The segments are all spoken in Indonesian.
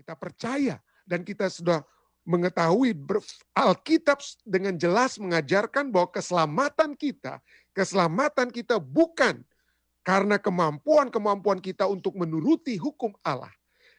kita percaya dan kita sudah mengetahui Alkitab dengan jelas mengajarkan bahwa keselamatan kita bukan karena kemampuan kita untuk menuruti hukum Allah.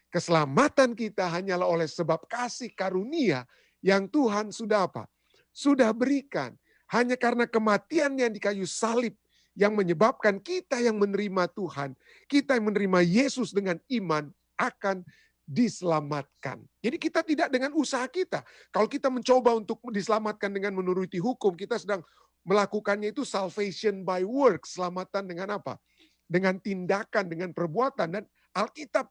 Keselamatan kita hanyalah oleh sebab kasih karunia yang Tuhan sudah apa? Sudah berikan. Hanya karena kematiannya di kayu salib yang menyebabkan kita yang menerima Tuhan, kita yang menerima Yesus dengan iman akan diselamatkan. Jadi kita tidak dengan usaha kita. Kalau kita mencoba untuk diselamatkan dengan menuruti hukum, kita sedang melakukannya itu salvation by works. Selamatan dengan apa? Dengan tindakan, dengan perbuatan. Dan Alkitab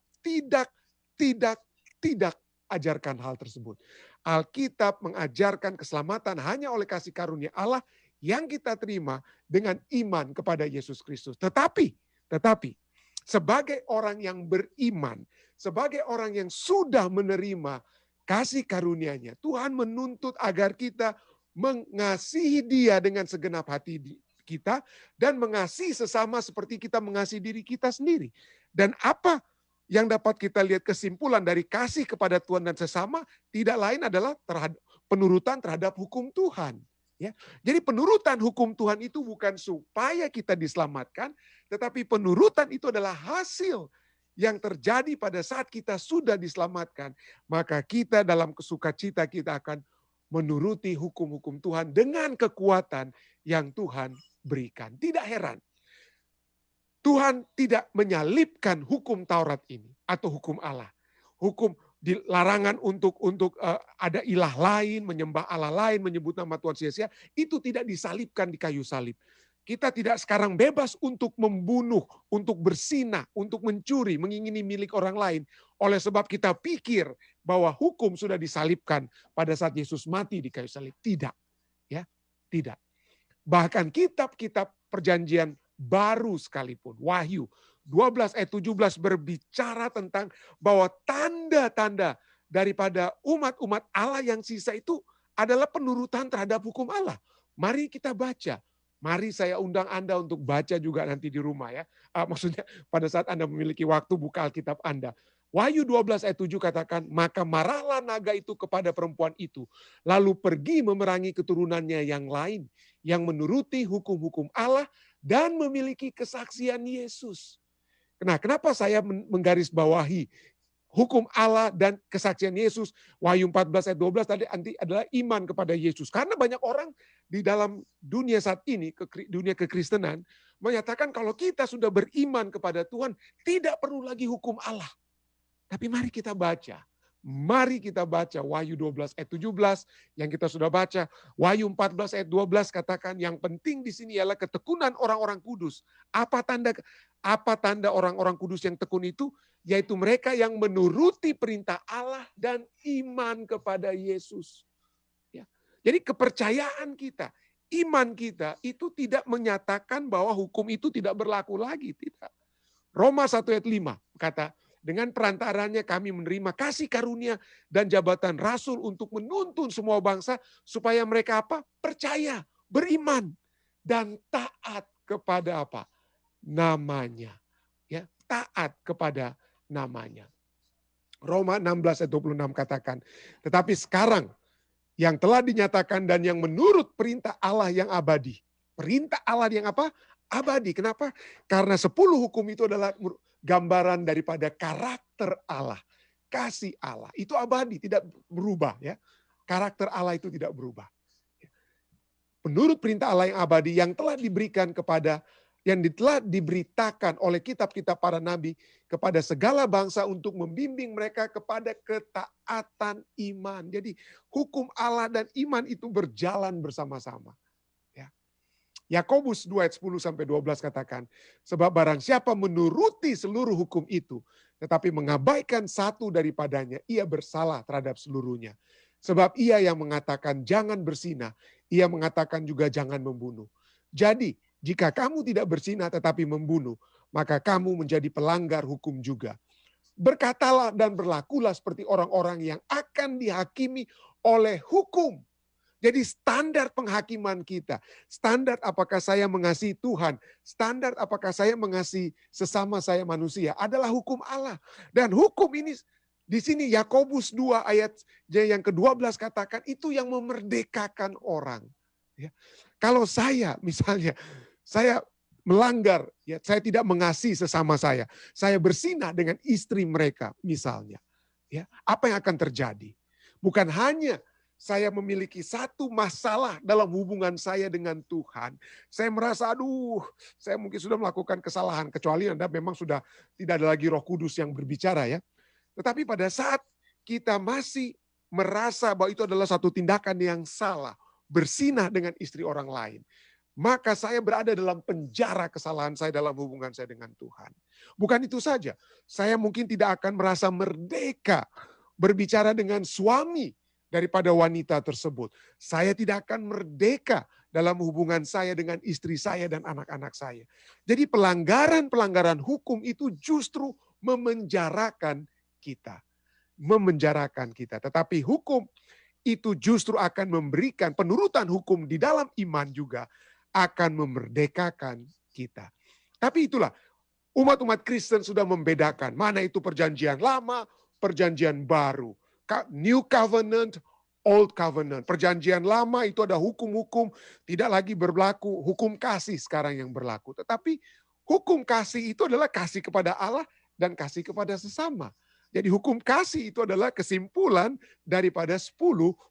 tidak ajarkan hal tersebut. Alkitab mengajarkan keselamatan hanya oleh kasih karunia Allah yang kita terima dengan iman kepada Yesus Kristus. Tetapi sebagai orang yang beriman, sebagai orang yang sudah menerima kasih karunia-Nya, Tuhan menuntut agar kita mengasihi Dia dengan segenap hati kita dan mengasihi sesama seperti kita mengasihi diri kita sendiri. Dan apa yang dapat kita lihat kesimpulan dari kasih kepada Tuhan dan sesama tidak lain adalah penurutan terhadap hukum Tuhan. Ya. Jadi penurutan hukum Tuhan itu bukan supaya kita diselamatkan, tetapi penurutan itu adalah hasil yang terjadi pada saat kita sudah diselamatkan. Maka kita dalam kesukacita kita akan menuruti hukum-hukum Tuhan dengan kekuatan yang Tuhan berikan. Tidak heran. Tuhan tidak menyalipkan hukum Taurat ini atau hukum Allah. Hukum dilarangan untuk ada ilah lain, menyembah Allah lain, menyebut nama Tuhan sia-sia, itu tidak disalibkan di kayu salib. Kita tidak sekarang bebas untuk membunuh, untuk bersinah, untuk mencuri, mengingini milik orang lain. Oleh sebab kita pikir bahwa hukum sudah disalibkan pada saat Yesus mati di kayu salib. Tidak. Ya, tidak. Bahkan kitab-kitab perjanjian baru sekalipun, Wahyu 12 ayat 17 berbicara tentang bahwa tanda-tanda daripada umat-umat Allah yang sisa itu adalah penurutan terhadap hukum Allah. Mari kita baca. Mari saya undang Anda untuk baca juga nanti di rumah ya. Maksudnya pada saat Anda memiliki waktu buka Alkitab Anda. Wahyu 12 ayat 7 katakan, maka marahlah naga itu kepada perempuan itu, lalu pergi memerangi keturunannya yang lain, yang menuruti hukum-hukum Allah dan memiliki kesaksian Yesus. Nah, kenapa saya menggarisbawahi hukum Allah dan kesaksian Yesus? Wahyu 14 ayat 12 tadi adalah iman kepada Yesus. Karena banyak orang di dalam dunia saat ini, dunia kekristenan, menyatakan kalau kita sudah beriman kepada Tuhan, tidak perlu lagi hukum Allah. Tapi mari kita baca. Mari kita baca Wahyu 12 ayat 17 yang kita sudah baca. Wahyu 14 ayat 12 katakan yang penting di sini ialah ketekunan orang-orang kudus. Apa tanda orang-orang kudus yang tekun itu? Yaitu mereka yang menuruti perintah Allah dan iman kepada Yesus. Ya. Jadi kepercayaan kita, iman kita itu tidak menyatakan bahwa hukum itu tidak berlaku lagi. Tidak. Roma 1 ayat 5 kata, dengan perantaranya kami menerima kasih karunia dan jabatan rasul untuk menuntun semua bangsa supaya mereka apa? Percaya, beriman dan taat kepada apa? Namanya. Ya, taat kepada namanya. Roma 16 ayat 26 katakan, tetapi sekarang yang telah dinyatakan dan yang menurut perintah Allah yang abadi. Perintah Allah yang apa? Abadi. Kenapa? Karena 10 hukum itu adalah gambaran daripada karakter Allah. Kasih Allah. Itu abadi, tidak berubah. Ya. Karakter Allah itu tidak berubah. Menurut perintah Allah yang abadi yang telah diberikan kepada, yang telah diberitakan oleh kitab-kitab para nabi kepada segala bangsa untuk membimbing mereka kepada ketaatan iman. Jadi hukum Allah dan iman itu berjalan bersama-sama. Yakobus 2 ayat 10 sampai 12 katakan, sebab barang siapa menuruti seluruh hukum itu, tetapi mengabaikan satu daripadanya, ia bersalah terhadap seluruhnya. Sebab ia yang mengatakan jangan bersinah, ia mengatakan juga jangan membunuh. Jadi, jika kamu tidak bersinah tetapi membunuh, maka kamu menjadi pelanggar hukum juga. Berkatalah dan berlakulah seperti orang-orang yang akan dihakimi oleh hukum. Jadi standar penghakiman kita, standar apakah saya mengasihi Tuhan, standar apakah saya mengasihi sesama saya manusia adalah hukum Allah. Dan hukum ini Di sini Yakobus 2 ayat yang ke-12 katakan itu yang memerdekakan orang. Ya. Kalau saya misalnya, saya melanggar, ya, saya tidak mengasihi sesama saya bersinah dengan istri mereka misalnya. Ya, apa yang akan terjadi? Bukan hanya saya memiliki satu masalah dalam hubungan saya dengan Tuhan. Saya merasa, aduh, saya mungkin sudah melakukan kesalahan. Kecuali Anda memang sudah tidak ada lagi Roh Kudus yang berbicara ya. Tetapi pada saat kita masih merasa bahwa itu adalah satu tindakan yang salah, bersinah dengan istri orang lain, maka saya berada dalam penjara kesalahan saya dalam hubungan saya dengan Tuhan. Bukan itu saja, saya mungkin tidak akan merasa merdeka berbicara dengan suami daripada wanita tersebut. Saya tidak akan merdeka dalam hubungan saya dengan istri saya dan anak-anak saya. Jadi pelanggaran-pelanggaran hukum itu justru memenjarakan kita. Memenjarakan kita. Tetapi hukum itu justru akan memberikan penurutan hukum di dalam iman juga akan memerdekakan kita. Tapi itulah, umat-umat Kristen sudah membedakan mana itu perjanjian lama, perjanjian baru. New Covenant, Old Covenant. Perjanjian lama itu ada hukum-hukum, tidak lagi berlaku hukum kasih sekarang yang berlaku. Tetapi hukum kasih itu adalah kasih kepada Allah dan kasih kepada sesama. Jadi hukum kasih itu adalah kesimpulan daripada 10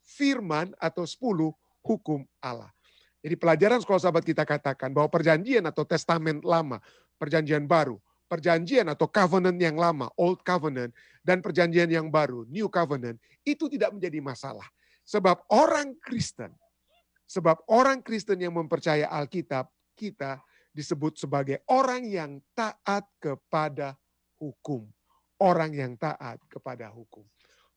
firman atau 10 hukum Allah. Jadi pelajaran sekolah sahabat kita katakan bahwa perjanjian atau testamen lama, perjanjian baru, perjanjian atau covenant yang lama, old covenant, dan perjanjian yang baru, new covenant, itu tidak menjadi masalah. Sebab orang Kristen yang mempercaya Alkitab, kita disebut sebagai orang yang taat kepada hukum. Orang yang taat kepada hukum.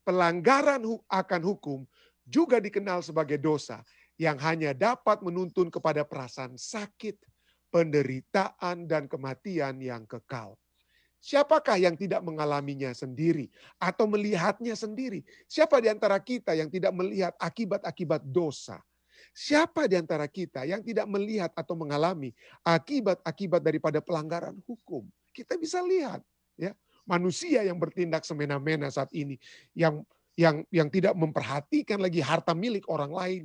Pelanggaran akan hukum juga dikenal sebagai dosa yang hanya dapat menuntun kepada perasaan sakit, penderitaan, dan kematian yang kekal. Siapakah yang tidak mengalaminya sendiri atau melihatnya sendiri? Siapa di antara kita yang tidak melihat akibat-akibat dosa? Siapa di antara kita yang tidak melihat atau mengalami akibat-akibat daripada pelanggaran hukum? Kita bisa lihat, ya. Manusia yang bertindak semena-mena saat ini, yang tidak memperhatikan lagi harta milik orang lain,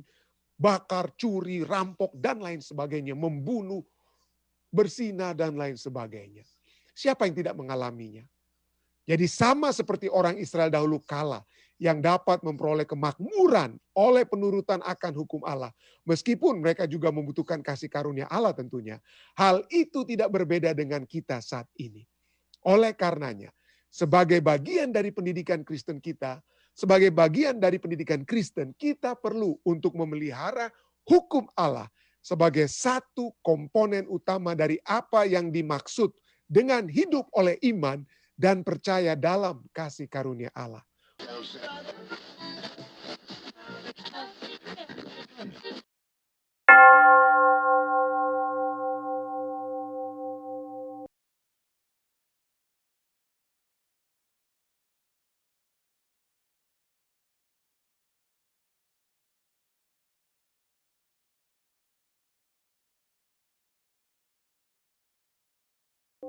bakar, curi, rampok, dan lain sebagainya, membunuh, bersinah, dan lain sebagainya. Siapa yang tidak mengalaminya? Jadi sama seperti orang Israel dahulu kala, yang dapat memperoleh kemakmuran oleh penurutan akan hukum Allah. Meskipun mereka juga membutuhkan kasih karunia Allah tentunya. Hal itu tidak berbeda dengan kita saat ini. Oleh karenanya, sebagai bagian dari pendidikan Kristen kita, sebagai bagian dari pendidikan Kristen, kita perlu untuk memelihara hukum Allah sebagai satu komponen utama dari apa yang dimaksud dengan hidup oleh iman dan percaya dalam kasih karunia Allah.